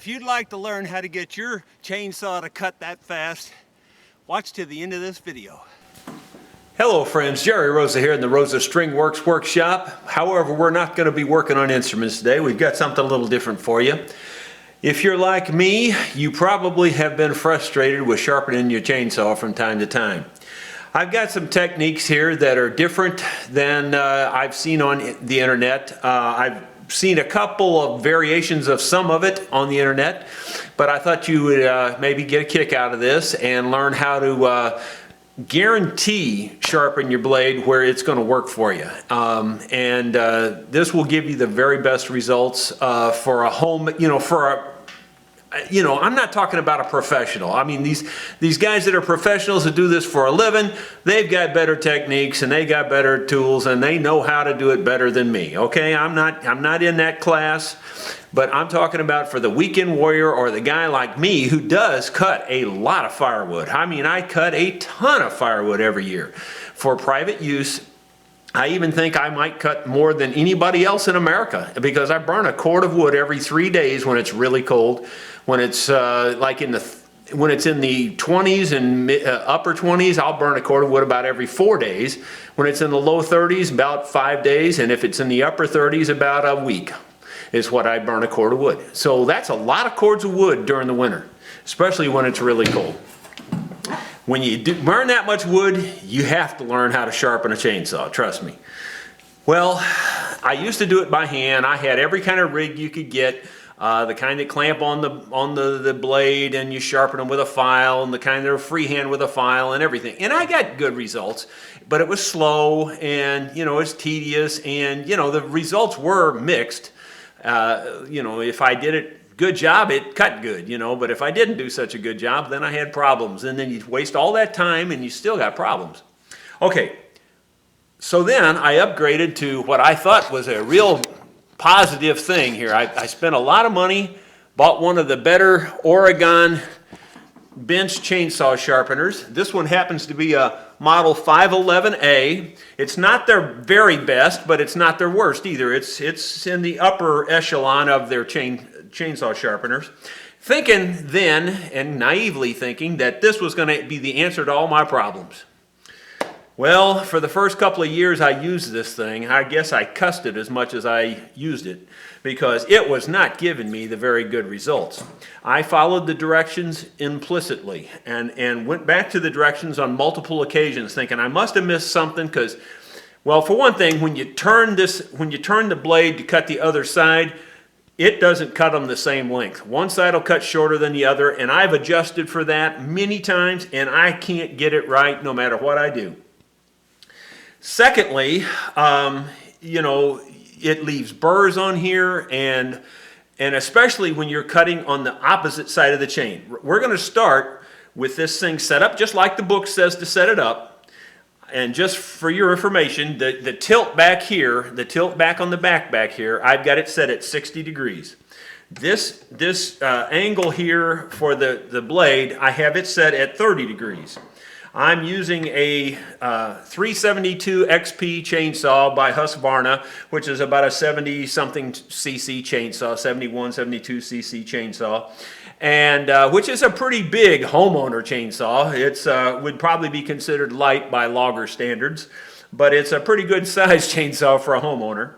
you'd like to learn how to get your chainsaw to cut that fast, watch to the end of this video. Hello friends, Jerry Rosa here in the Rosa String Works workshop. However, we're not going to be working on instruments today. We've got something a little different for you. If you're like me, you probably have been frustrated with sharpening your chainsaw from time to time. I've got some techniques here that are different than I've seen on the internet. I've seen a couple of variations of some of it on the internet, but I thought you would maybe get a kick out of this and learn how to guarantee sharpen your blade where it's going to work for you. This will give you the very best results for a home, I'm not talking about a professional. I mean, these guys that are professionals that do this for a living, they've got better techniques and they got better tools and they know how to do it better than me. Okay, I'm not in that class, but I'm talking about for the weekend warrior or the guy like me who does cut a lot of firewood. I mean, I cut a ton of firewood every year for private use. I even think I might cut more than anybody else in America because I burn a cord of wood every 3 days when it's really cold. When it's when it's in the 20s and upper 20s, I'll burn a cord of wood about every 4 days. When it's in the low 30s, about 5 days, and if it's in the upper 30s, about a week is what I burn a cord of wood. So that's a lot of cords of wood during the winter, especially when it's really cold. When you burn that much wood, you have to learn how to sharpen a chainsaw, trust me. Well, I used to do it by hand. I had every kind of rig you could get, the kind that clamp on the blade and you sharpen them with a file, and the kind that are freehand with a file and everything. And I got good results, but it was slow and, it's tedious and, the results were mixed. If I did it good job, it cut good, but if I didn't do such a good job, then I had problems, and then you waste all that time and you still got problems. Okay, so then I upgraded to what I thought was a real positive thing here. I spent a lot of money, bought one of the better Oregon bench chainsaw sharpeners. This one happens to be a model 511A. It's not their very best, but it's not their worst either. It's in the upper echelon of their chainsaw sharpeners, thinking then, and naively thinking, that this was going to be the answer to all my problems. Well, for the first couple of years I used this thing, I guess I cussed it as much as I used it because it was not giving me the very good results. I followed the directions implicitly and went back to the directions on multiple occasions thinking I must have missed something because, well, for one thing, when you turn the blade to cut the other side, it doesn't cut them the same length. One side will cut shorter than the other, and I've adjusted for that many times, and I can't get it right no matter what I do. Secondly, it leaves burrs on here, and especially when you're cutting on the opposite side of the chain. We're going to start with this thing set up just like the book says to set it up. And just for your information, the tilt back here, the tilt back on the back here, I've got it set at 60 degrees. This angle here for the blade, I have it set at 30 degrees. I'm using a 372 XP chainsaw by Husqvarna, which is about a 70-something cc chainsaw, 71, 72 cc chainsaw, and which is a pretty big homeowner chainsaw. It's would probably be considered light by logger standards, but it's a pretty good size chainsaw for a homeowner.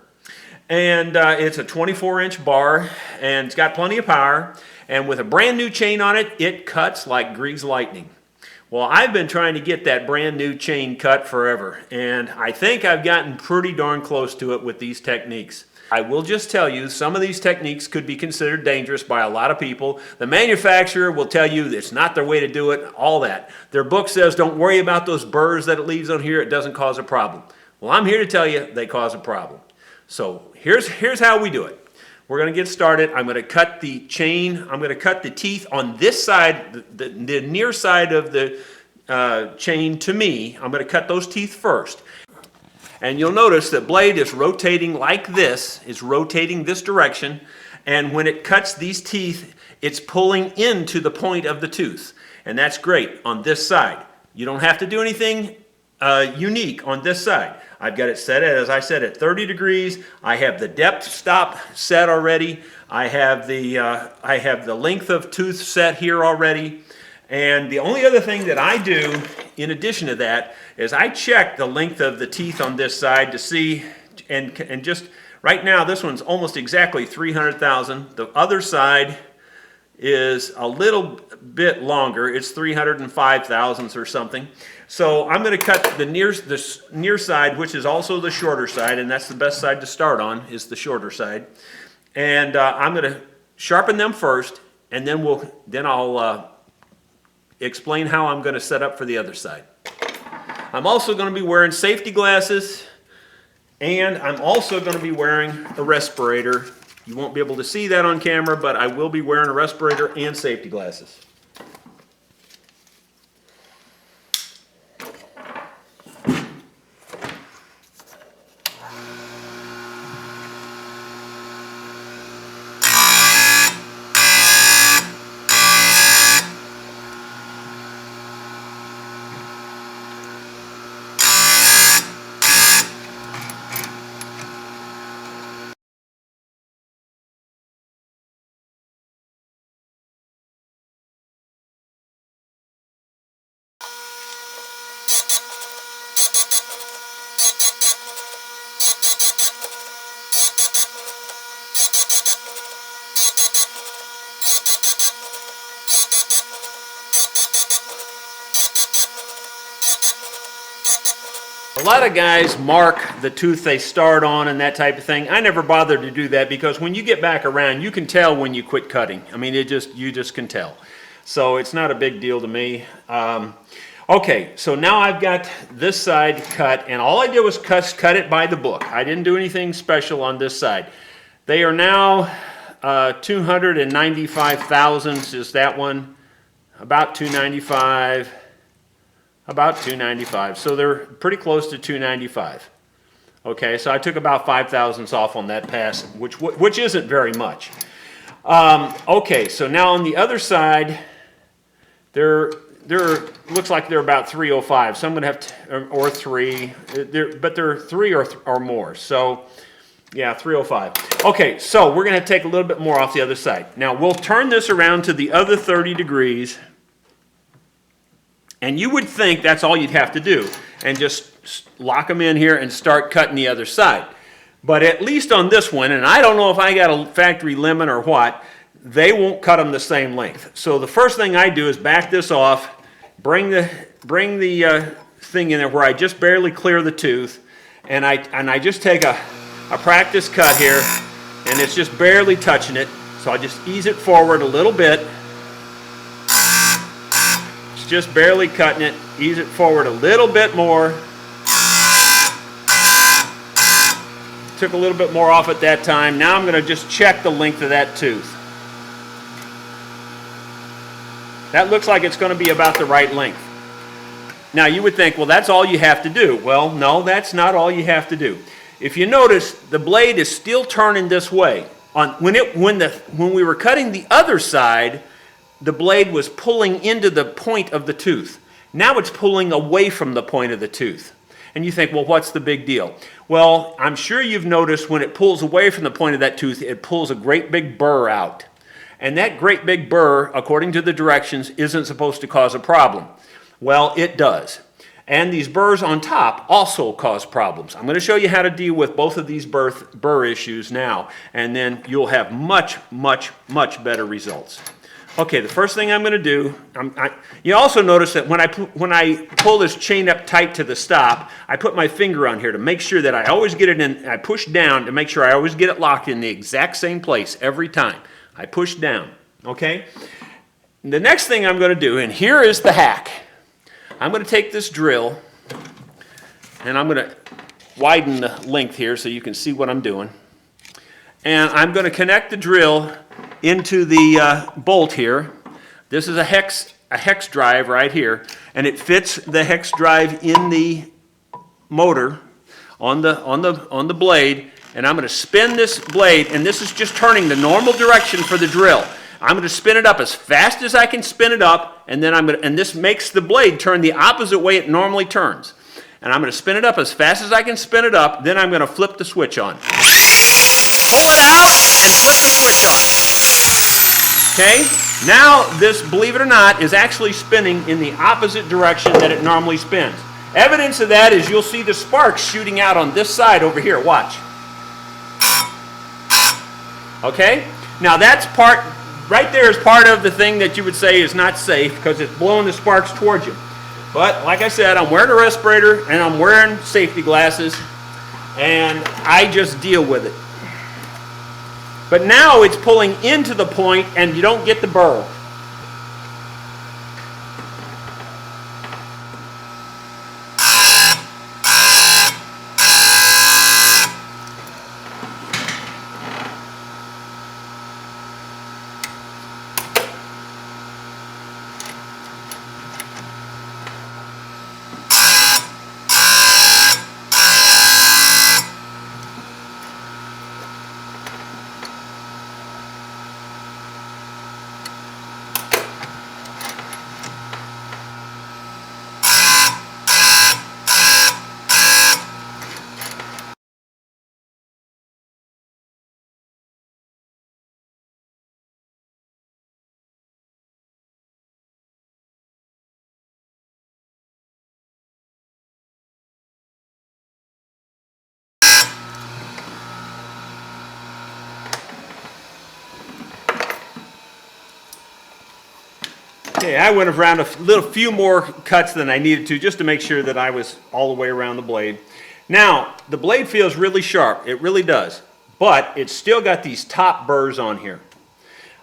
And it's a 24-inch bar, and it's got plenty of power, and with a brand new chain on it, it cuts like greased lightning. Well, I've been trying to get that brand new chain cut forever, and I think I've gotten pretty darn close to it with these techniques. I will just tell you, some of these techniques could be considered dangerous by a lot of people. The manufacturer will tell you it's not their way to do it, all that. Their book says don't worry about those burrs that it leaves on here, it doesn't cause a problem. Well, I'm here to tell you they cause a problem. So here's how we do it. We're going to get started. I'm going to cut the chain. I'm going to cut the teeth on this side, the near side of the chain to me. I'm going to cut those teeth first. And you'll notice the blade is rotating like this. It's rotating this direction. And when it cuts these teeth, it's pulling into the point of the tooth. And that's great on this side. You don't have to do anything unique on this side. I've got it set at, as I said, at 30 degrees. I have the depth stop set already. I have the length of tooth set here already. And the only other thing that I do in addition to that is I check the length of the teeth on this side to see, and just right now this one's almost exactly 300,000. The other side is a little bit longer. It's 305 thousandths or something. So I'm going to cut the near side, which is also the shorter side, and that's the best side to start on, is the shorter side. And I'm going to sharpen them first, and then I'll explain how I'm going to set up for the other side. I'm also going to be wearing safety glasses, and I'm also going to be wearing a respirator. You won't be able to see that on camera, but I will be wearing a respirator and safety glasses. A lot of guys mark the tooth they start on and that type of thing. I never bothered to do that because when you get back around, you can tell when you quit cutting. I mean, you just can tell. So it's not a big deal to me. Okay, so now I've got this side cut, and all I did was cut it by the book. I didn't do anything special on this side. They are now 295 thousandths is that one, about 295. About 295, so they're pretty close to 295. Okay, so I took about 5 thousandths off on that pass, which isn't very much. Okay, so now on the other side, looks like they're about 305. So I'm going to have to, or 3, but they're 3 or more. So yeah, 305. Okay, so we're going to take a little bit more off the other side. Now we'll turn this around to the other 30 degrees. And you would think that's all you'd have to do, and just lock them in here and start cutting the other side. But at least on this one, and I don't know if I got a factory limit or what, they won't cut them the same length. So the first thing I do is back this off, bring the thing in there where I just barely clear the tooth, and I just take a practice cut here, and it's just barely touching it. So I just ease it forward a little bit. Just barely cutting it, ease it forward a little bit more. Took a little bit more off at that time. Now I'm going to just check the length of that tooth. That looks like it's going to be about the right length. Now you would think, well, that's all you have to do. Well, no, that's not all you have to do. If you notice, the blade is still turning this way. When we were cutting the other side, the blade was pulling into the point of the tooth. Now it's pulling away from the point of the tooth. And you think, well, what's the big deal? Well, I'm sure you've noticed when it pulls away from the point of that tooth, it pulls a great big burr out. And that great big burr, according to the directions, isn't supposed to cause a problem. Well, it does. And these burrs on top also cause problems. I'm going to show you how to deal with both of these burr issues now, and then you'll have much, much, much better results. Okay, the first thing I'm going to do, you also notice that when I pull this chain up tight to the stop, I put my finger on here to make sure that I always get it in. I push down to make sure I always get it locked in the exact same place every time. I push down, okay? The next thing I'm going to do, and here is the hack. I'm going to take this drill, and I'm going to widen the length here so you can see what I'm doing. And I'm going to connect the drill into the bolt here. This is a hex drive right here, and it fits the hex drive in the motor on the blade. And I'm going to spin this blade, and this is just turning the normal direction for the drill. I'm going to spin it up as fast as I can spin it up, and then and this makes the blade turn the opposite way it normally turns. And I'm going to spin it up as fast as I can spin it up, then I'm going to flip the switch on. Pull it out. and flip the switch on. Okay? Now this, believe it or not, is actually spinning in the opposite direction that it normally spins. Evidence of that is you'll see the sparks shooting out on this side over here. Watch. Okay? Now that's part, right there is part of the thing that you would say is not safe because it's blowing the sparks towards you. But like I said, I'm wearing a respirator and I'm wearing safety glasses and I just deal with it. But now it's pulling into the point and you don't get the burr. Okay, I went around a few more cuts than I needed to just to make sure that I was all the way around the blade. Now, the blade feels really sharp. It really does. But it's still got these top burrs on here.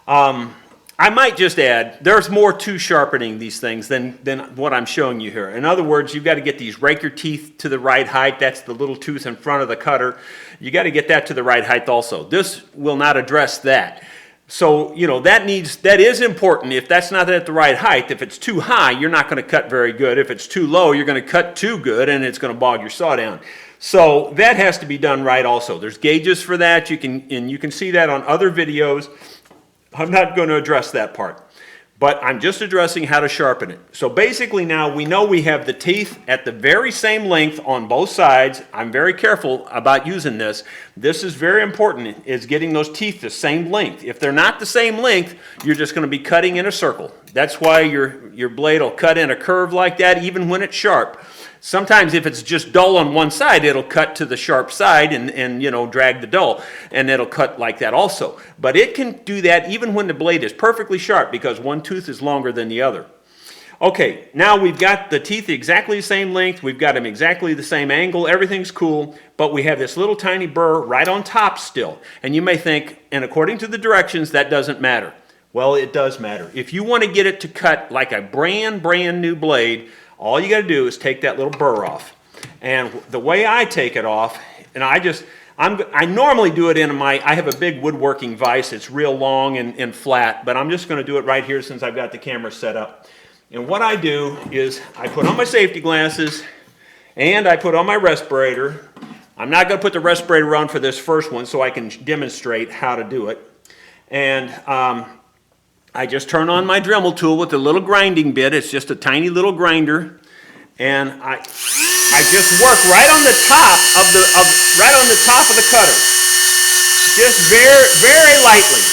I might just add, there's more to sharpening these things than what I'm showing you here. In other words, you've got to get these raker teeth to the right height. That's the little tooth in front of the cutter. You got to get that to the right height also. This will not address that. So, you know, that is important. If that's not at the right height, if it's too high, you're not going to cut very good. If it's too low, you're going to cut too good and it's going to bog your saw down. So that has to be done right also. There's gauges for that. You can see that on other videos. I'm not going to address that part. But I'm just addressing how to sharpen it. So basically now we know we have the teeth at the very same length on both sides. I'm very careful about using this. This is very important, is getting those teeth the same length. If they're not the same length, you're just going to be cutting in a circle. That's why your blade will cut in a curve like that even when it's sharp. Sometimes if it's just dull on one side, it'll cut to the sharp side and you know, drag the dull, and it'll cut like that also. But it can do that even when the blade is perfectly sharp because one tooth is longer than the other. Okay, now we've got the teeth exactly the same length, we've got them exactly the same angle, everything's cool, but we have this little tiny burr right on top still. And you may think, and according to the directions, that doesn't matter. Well, it does matter. If you want to get it to cut like a brand new blade, all you got to do is take that little burr off. And the way I take it off, and I normally do it I have a big woodworking vise. It's real long and flat, but I'm just going to do it right here since I've got the camera set up. And what I do is I put on my safety glasses and I put on my respirator. I'm not going to put the respirator on for this first one so I can demonstrate how to do it. And I just turn on my Dremel tool with a little grinding bit. It's just a tiny little grinder, and I just work right on the top of the cutter, just very lightly.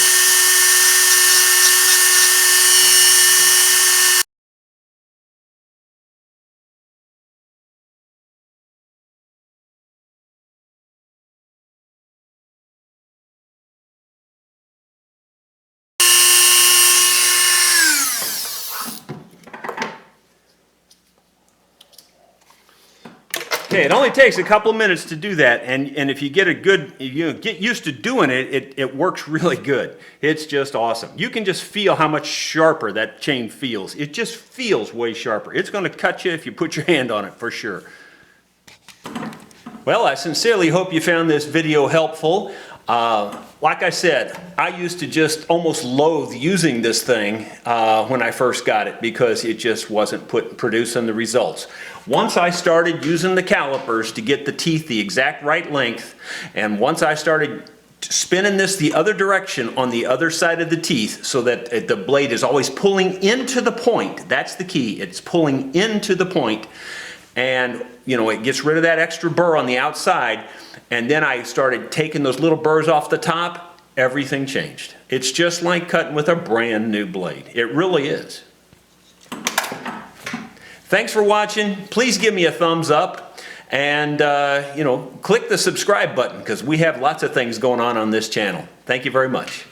Okay, it only takes a couple of minutes to do that, and if you get get used to doing it, it works really good. It's just awesome. You can just feel how much sharper that chain feels. It just feels way sharper. It's going to cut you if you put your hand on it, for sure. Well, I sincerely hope you found this video helpful. Like I said, I used to just almost loathe using this thing when I first got it because it just wasn't producing the results. Once I started using the calipers to get the teeth the exact right length, and once I started spinning this the other direction on the other side of the teeth so that the blade is always pulling into the point, that's the key, it's pulling into the point, and you know, it gets rid of that extra burr on the outside. And then I started taking those little burrs off the top. everything changed. It's just like cutting with a brand new blade. It really is. Thanks for watching. Please give me a thumbs up and click the subscribe button because we have lots of things going on this channel. Thank you very much.